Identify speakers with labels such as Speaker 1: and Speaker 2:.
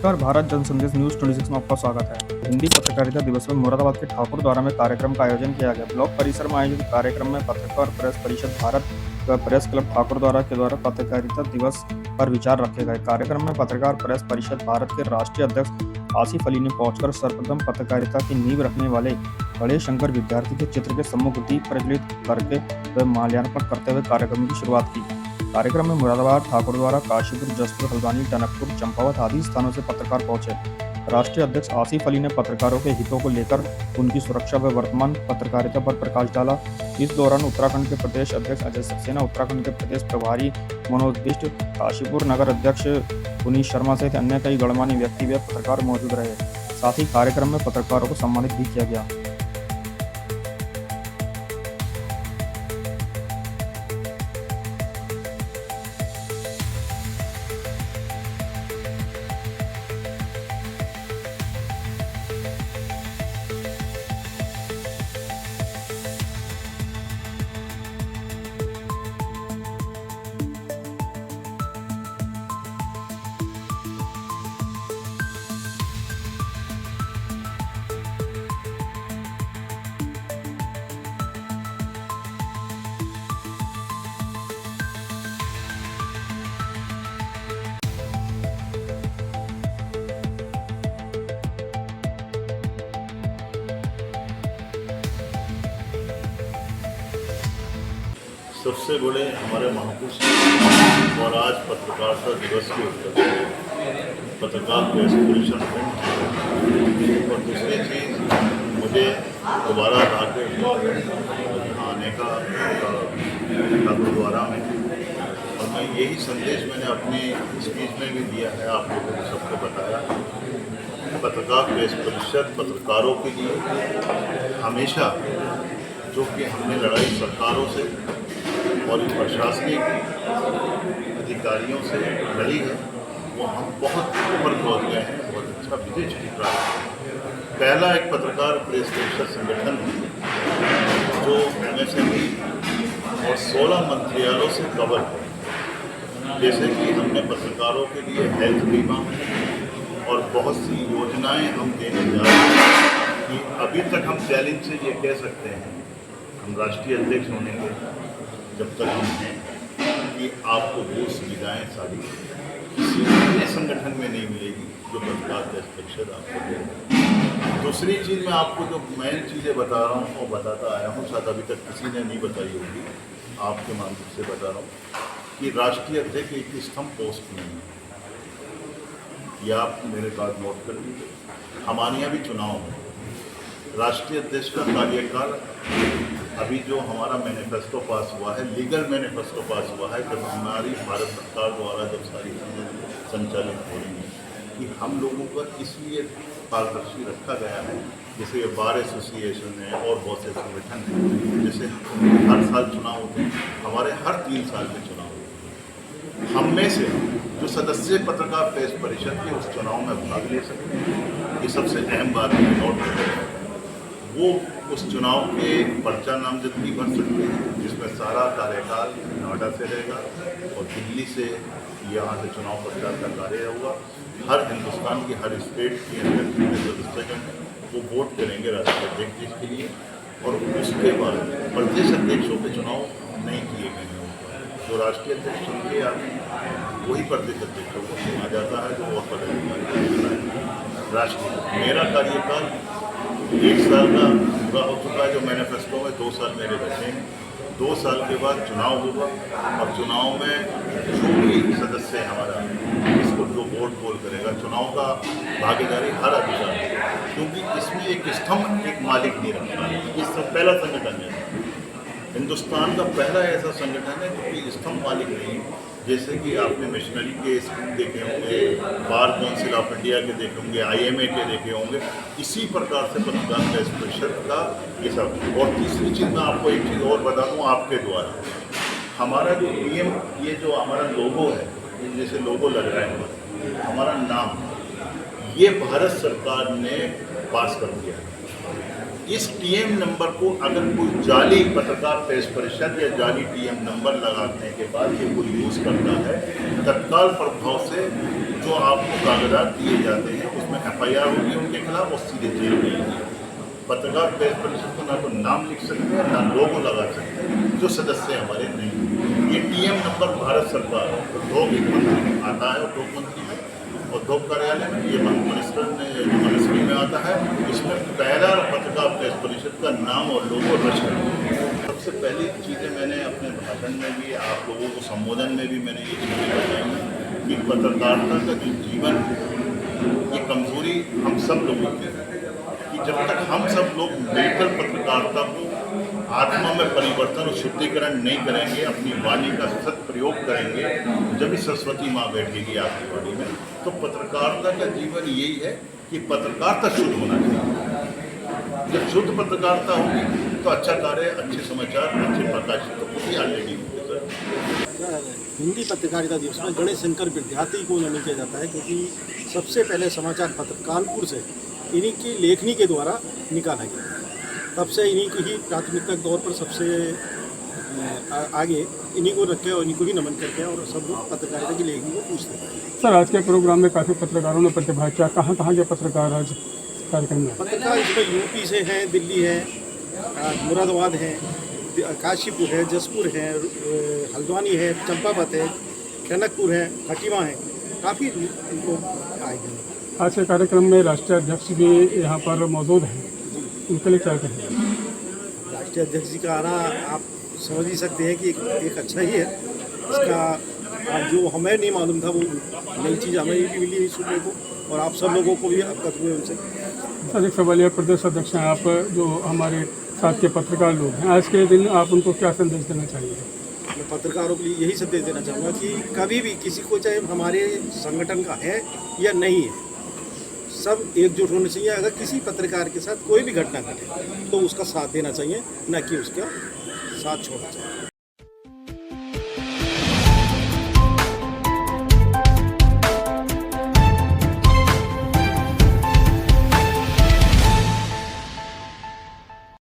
Speaker 1: नमस्कार, भारत जन संदेश न्यूज़ 26 में आपका स्वागत है। हिंदी पत्रकारिता दिवस में मुरादाबाद के ठाकुर द्वारा में कार्यक्रम का आयोजन किया गया। ब्लॉक परिसर में आयोजित कार्यक्रम में पत्रकार प्रेस परिषद भारत व प्रेस क्लब ठाकुर द्वारा पत्रकारिता दिवस पर विचार रखे गए। कार्यक्रम में पत्रकार प्रेस परिषद भारत के राष्ट्रीय अध्यक्ष आसिफ अली ने पहुंचकर सर्वप्रथम पत्रकारिता की नींव रखने वाले बड़े शंकर विद्यार्थी के चित्र के सम्मुख दीप प्रज्वलित करके व माल्यार्पण करते हुए कार्यक्रम की शुरुआत की। कार्यक्रम में मुरादाबाद, ठाकुर द्वारा, काशीपुर, जसपुर, हल्द्वानी, टनकपुर, चंपावत आदि स्थानों से पत्रकार पहुंचे। राष्ट्रीय अध्यक्ष आसिफ अली ने पत्रकारों के हितों को लेकर उनकी सुरक्षा व वर्तमान पत्रकारिता पर प्रकाश डाला। इस दौरान उत्तराखंड के प्रदेश अध्यक्ष अजय सक्सेना, उत्तराखंड के प्रदेश प्रभारी मनोज बिष्ट, काशीपुर नगर अध्यक्ष पुनीत शर्मा सहित अन्य कई गणमान्य व्यक्ति व पत्रकार मौजूद रहे। साथ ही कार्यक्रम में पत्रकारों को सम्मानित भी किया गया।
Speaker 2: सबसे बड़े हमारे महापुरुष और आज पत्रकारिता दिवस के अवसर पर पत्रकार प्रेस परिषद और दूसरी चीज़ मुझे दोबारा आने का ठाकुर द्वारा में, और मैं यही संदेश मैंने अपनी स्पीच में भी दिया है, आप लोगों को सबको बताया। पत्रकार प्रेस परिषद पत्रकारों के लिए हमेशा, जो कि हमने लड़ाई सरकारों से और प्रशासनिक अधिकारियों से लड़ी है, वो हम बहुत ऊपर पहुँच गए हैं। बहुत अच्छा विजय छिड़ रहा है। पहला एक पत्रकार प्रेस परिषद संगठन है जो MSME और 16 मंत्रालयों से कवर है। जैसे कि हमने पत्रकारों के लिए हेल्थ बीमा और बहुत सी योजनाएं हम देने जा रहे हैं कि अभी तक हम चैलेंज से ये कह सकते हैं, हम राष्ट्रीय अध्यक्ष होने के जब तक हम हैं, कि आपको वो सुविधाएँ सारी किसी अन्य संगठन में नहीं मिलेगी जो पत्रकार प्रेस परिषद आपको देगा। दूसरी चीज़ मैं आपको जो मेन चीज़ें बता रहा हूँ और बताता आया हूँ, शायद अभी तक किसी ने नहीं बताई होगी, आपके माध्यम से बता रहा हूँ कि राष्ट्रीय अध्यक्ष एक स्तंभ पोस्ट नहीं है। यह आप मेरे बात नोट कर लीजिए। हमारे यहाँ भी चुनाव है। राष्ट्रीय अध्यक्ष का कार्यकाल अभी जो हमारा मैनिफेस्टो पास हुआ है, लीगल मैनिफेस्टो पास हुआ है, जब हमारी भारत सरकार द्वारा जब सारी चीज़ें संचालित हो रही हैं, कि हम लोगों को इसलिए पारदर्शी रखा गया है। जैसे ये बार एसोसिएशन है और बहुत से संगठन हैं, जैसे हर साल चुनाव होते हैं, हमारे हर 3 साल में चुनाव होते हैं। हम में से जो सदस्य पत्रकार प्रेस परिषद के उस चुनाव में भाग ले सकते हैं, ये सबसे अहम बात है, नोट करें। वो उस चुनाव के पर्चा नामजदगी भर सकते हैं, जिसमें सारा कार्यकाल नोएडा से रहेगा और दिल्ली से यहाँ से चुनाव प्रचार का कार्य होगा। हर हिंदुस्तान की हर स्टेट के अंदर सदस्यगण वो वोट करेंगे राष्ट्रीय अध्यक्ष के लिए, और उसके बाद प्रदेश अध्यक्षों के चुनाव नहीं किए गए हैं। जो राष्ट्रीय अध्यक्ष चुन के आते हैं वही प्रदेश अध्यक्षों को चुना जाता है, जो और पदाधिकारी राष्ट्रीय। मेरा कार्यकाल 1 साल का पूरा हो चुका है, जो मैनिफेस्टो में 2 साल मेरे बचे हैं। 2 साल के बाद चुनाव होगा, और चुनाव में जो भी सदस्य है हमारा, इसको जो वोट पोल करेगा, चुनाव का भागीदारी हर अधिकारी, क्योंकि इसमें एक स्तंभ, एक मालिक नहीं रखता है। इस पहला संगठन है, हिंदुस्तान का पहला ऐसा संगठन है जो कि स्तंभ मालिक नहीं। जैसे कि आपने मिशनरी के स्कूल देखे होंगे, बार काउंसिल ऑफ इंडिया के देखे होंगे, IMA के देखे होंगे, इसी प्रकार से पत्रकार प्रेस परिषद का ये सब। और तीसरी चीज़ मैं आपको एक चीज़ और बता दूँ आपके द्वारा, हमारा जो PM, ये जो हमारा लोगो है, जैसे लोगो लग रहा है, हमारा नाम, ये भारत सरकार ने पास कर दिया है। इस TM नंबर को अगर कोई जाली पत्रकार प्रेस परिषद या जाली TM नंबर लगाने के बाद ये कोई यूज़ करता है, तत्काल प्रभाव से जो आपको कागजात दिए जाते हैं उसमें FIR होगी उनके खिलाफ और सीधे जेल में जाएंगे। पत्रकार प्रेस परिषद को ना तो नाम लिख सकते हैं ना लोगो लगा सकते हैं जो सदस्य हमारे नहीं हैं। ये TM नंबर भारत सरकार उद्योग एक मंत्री में आता है, उद्योग मंत्री में उद्योग कार्यालय में, ये मिनिस्ट्री में आता है। इसमें पहला पत्रकार प्रेस परिषद का नाम और लोगो रजिस्टर है। सबसे पहली चीज़ें मैंने अपने भाषण में भी आप लोगों को संबोधन में भी मैंने ये चीज़ें बताई कि पत्रकारिता का जो जीवन ये कमजोरी हम सब लोगों की है कि जब तक हम सब लोग मिलकर पत्रकारिता को आत्मा में परिवर्तन और शुद्धिकरण नहीं करेंगे, अपनी वाणी का सत प्रयोग करेंगे, जब भी सरस्वती माँ बैठेगी आपकी वाणी में, तो पत्रकारिता का जीवन यही है कि पत्रकारिता शुद्ध होना चाहिए। जब शुद्ध पत्रकारिता होगी तो अच्छा कार्य, अच्छे समाचार, अच्छे प्रकाशित तो खुद ही ऑलरेडी होंगे सर।
Speaker 3: हिंदी पत्रकारिता दिवस में गणेश शंकर विद्यार्थी को नमन किया जाता है, क्योंकि सबसे पहले समाचार पत्र कानपुर से इन्हीं की लेखनी के द्वारा निकाला गया। तब से इन्हीं को ही प्राथमिकता के तौर पर सबसे आगे इन्हीं को रखे और इन्हीं को ही नमन करते हैं और सब लोग पत्रकारिता की लेखनी को पूछते हैं।
Speaker 4: सर, आज के प्रोग्राम में काफ़ी पत्रकारों ने प्रतिभाग किया। कहाँ के पत्रकार आज कार्यक्रम में?
Speaker 3: पत्रकार इसमें यूपी से हैं, दिल्ली है, मुरादाबाद है, काशीपुर है, जसपुर है, हल्द्वानी है, चंपावत है, टनकपुर है, खटीमा है, काफ़ी लोग आए हैं।
Speaker 4: आज के कार्यक्रम में राष्ट्रीय अध्यक्ष भी यहाँ पर मौजूद हैं, उनके लिए क्या कहें?
Speaker 3: राष्ट्रीय अध्यक्ष जी का आना आप समझ ही सकते हैं कि एक अच्छा ही है। इसका जो हमें नहीं मालूम था वो नई चीज़ हमें भी मिली है सुनने को, और आप सब लोगों को भी अवगत हुए उनसे।
Speaker 4: सर, एक सवाल, प्रदेश अध्यक्ष हैं आप, जो हमारे साथ के पत्रकार लोग हैं, आज के दिन आप उनको क्या संदेश देना चाहिए?
Speaker 3: मैं पत्रकारों के लिए यही संदेश देना चाहूँगा कि कभी भी किसी को, चाहे हमारे संगठन का है या नहीं है, सब एकजुट होने चाहिए। अगर किसी पत्रकार के साथ कोई भी घटना घटे तो उसका साथ देना चाहिए, न कि उसका साथ छोड़ना चाहिए।